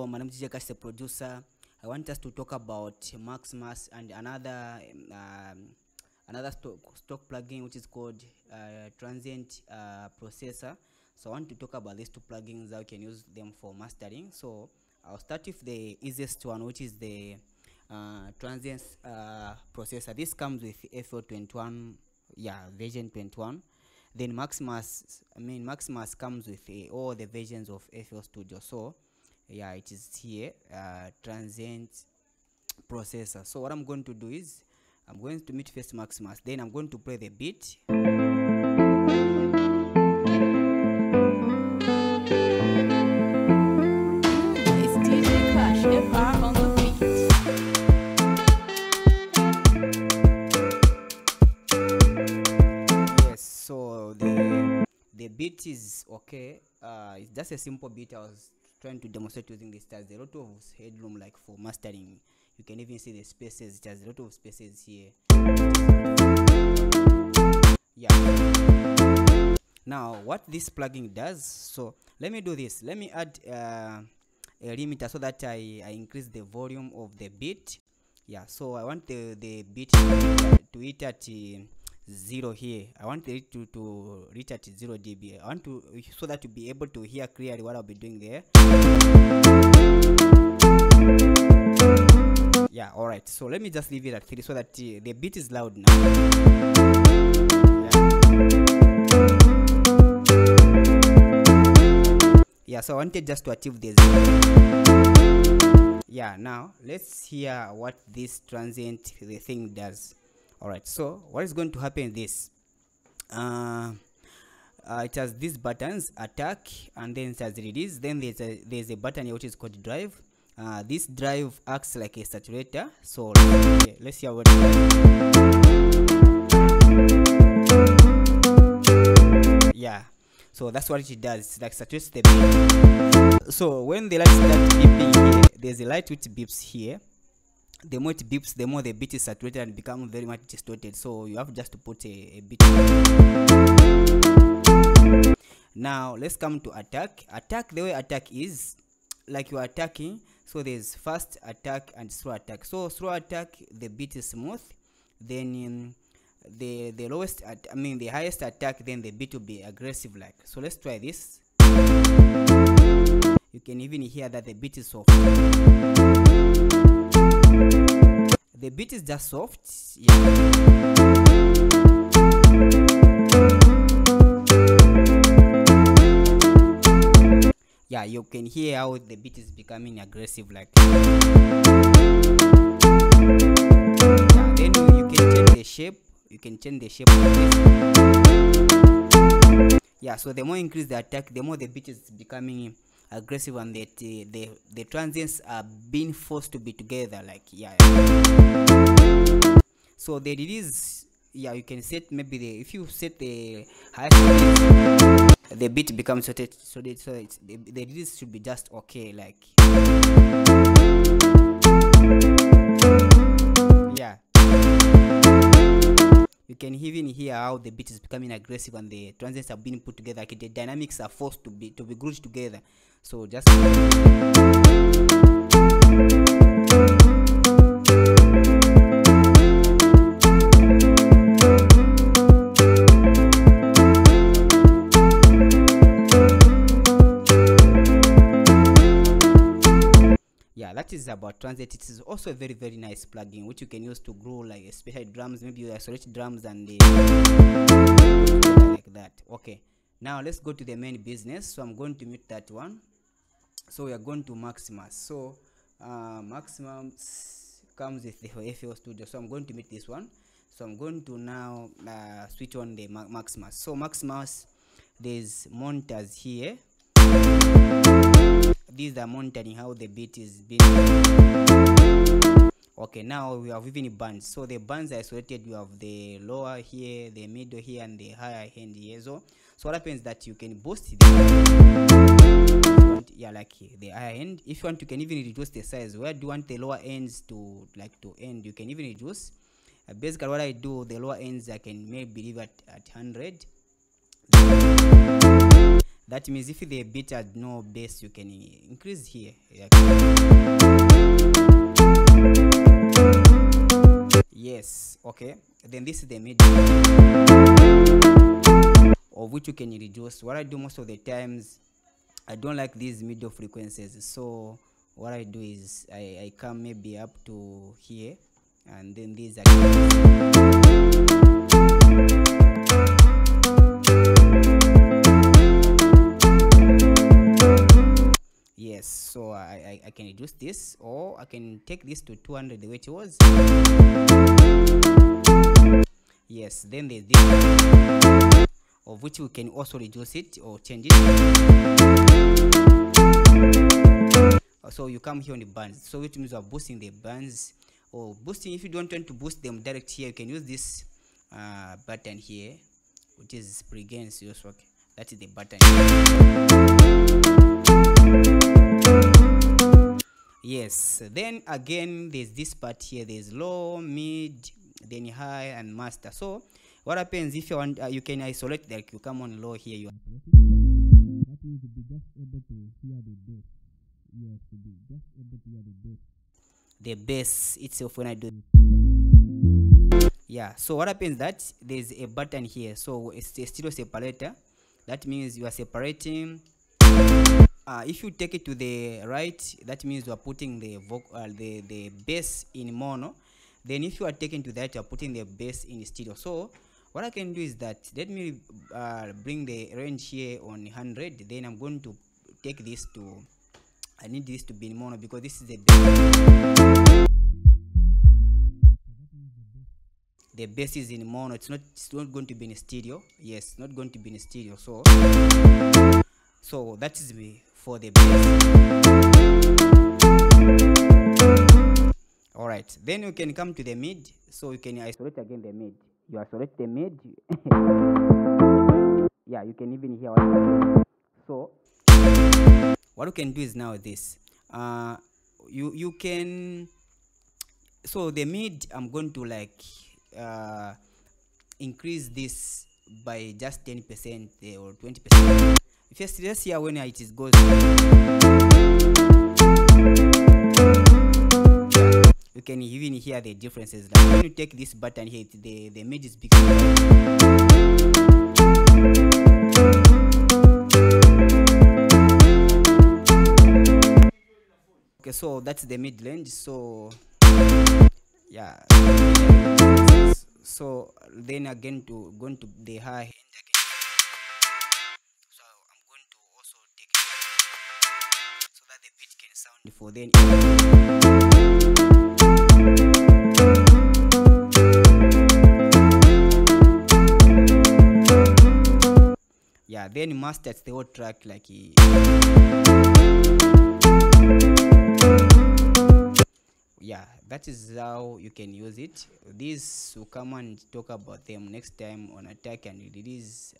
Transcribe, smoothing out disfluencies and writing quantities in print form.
my name is Jekash, the producer. I want us to talk about Maximus and another stock plugin which is called Transient processor. So I want to talk about these two plugins, how you can use them for mastering. So I'll start with the easiest one, which is the Transient processor. This comes with FL21, version 21. Then Maximus comes with all the versions of FL Studio. So it is here, Transient processor. So what I'm going to do is I'm going to mute first Maximus, then I'm going to play the beat. It's DJ Clash FR on the beat. Yes, so the beat is okay. It's just a simple beat. I was trying to demonstrate using this. There's a lot of headroom, like for mastering. You can even see the spaces. It has a lot of spaces here. Now what this plugin does, so let me do this. Let me add a limiter so that I increase the volume of the beat. So I want the beat to hit at 0 here. I want it to reach at 0 dB. I want to, so that to be able to hear clearly what I'll be doing there. Alright, so let me just leave it at 3 so that the beat is loud now. So I wanted just to achieve this. Now let's hear what this transient thing does. Alright, so what is going to happen is this. It has these buttons, attack, and then it has release. Then there's a button here which is called drive. This drive acts like a saturator. So let's see what it does. So that's what it does. It's like saturates the beat. So when the light starts beeping here, there's a light which beeps here. The more it beeps, the more the beat is saturated and becomes very much distorted. So you have just to put a beat. Now let's come to attack. Attack, the way attack is like you are attacking. So there's fast attack and slow attack. So slow attack, the beat is smooth. Then the lowest, the highest attack, then the beat will be aggressive like. So let's try this. You can even hear that the beat is soft. The beat is just soft. You can hear how the beat is becoming aggressive like. Then you can change the shape. You can change the shape of this. So the more you increase the attack, the more the beat is becoming aggressive, and the transients are being forced to be together like. So the release, you can set maybe if you set the highest release, the beat becomes so the release should be just okay like. You can even hear how the beat is becoming aggressive and the transients are being put together, like the dynamics are forced to be grouped together. So just that is about Transient. It is also a very, very nice plugin which you can use to grow like especially drums. Maybe you isolate drums and like that. Okay, now let's go to the main business. So I'm going to mute that one. So we are going to Maximus. So Maximus comes with the FL Studio. So I'm going to mute this one. So I'm going to now switch on the Maximus. So Maximus, there's monitors here. These are monitoring how the beat is being. Okay, now we have even bands. So the bands are isolated. You have the lower here, the middle here, and the higher end here. So what happens that you can boost the like the higher end. If you want, you can even reduce the size. Where do you want the lower ends to end? You can even reduce. Basically, what I do, the lower ends I can maybe leave at 100. That means if the beat had no bass, you can increase here. Yes, okay. Then this is the mid, of which you can reduce. What I do most of the times, I don't like these middle frequencies, so what I do is I come maybe up to here, and then these are yes. So I can reduce this, or I can take this to 200 the way it was. Yes, then there's this, of which we can also reduce it or change it. So you come here on the bands, so which means you are boosting the bands, or boosting. If you don't want to boost them direct here, you can use this button here, which is pre-gain. So okay, that is the button. Yes, then again there's this part here, there's low, mid, then high, and master. So what happens if you want, you can isolate, like you come on low here, you that means you'll be just able to hear the bass. Yes, you'll be just able to hear the bass itself when I do this. Yeah, so what happens that there's a button here, so it's a stereo separator. That means you are separating. If you take it to the right, that means you are putting the the bass in mono. Then if you are taking to that, you are putting the bass in stereo. So what I can do is that, let me bring the range here on 100. Then I'm going to take this to, I need this to be in mono because this is the bass. The bass is in mono. It's not going to be in stereo. Yes, not going to be in stereo. So that is me for the bass. All right, then you can come to the mid. So you can isolate again the mid. You isolate the mid. Yeah, you can even hear what. So what you can do is now this. You can. So the mid, I'm going to like increase this by just 10% or 20%. If you see when it is goes, you can even hear the differences. Like when you take this button here, the mid is big. Okay, so that's the mid range. So yeah. So then again going to the high end again. So I'm going to also take it so that the beat can sound for then. Yeah, then masters the whole track like yeah, that is how you can use it. This will come and talk about them next time on Attack and Release.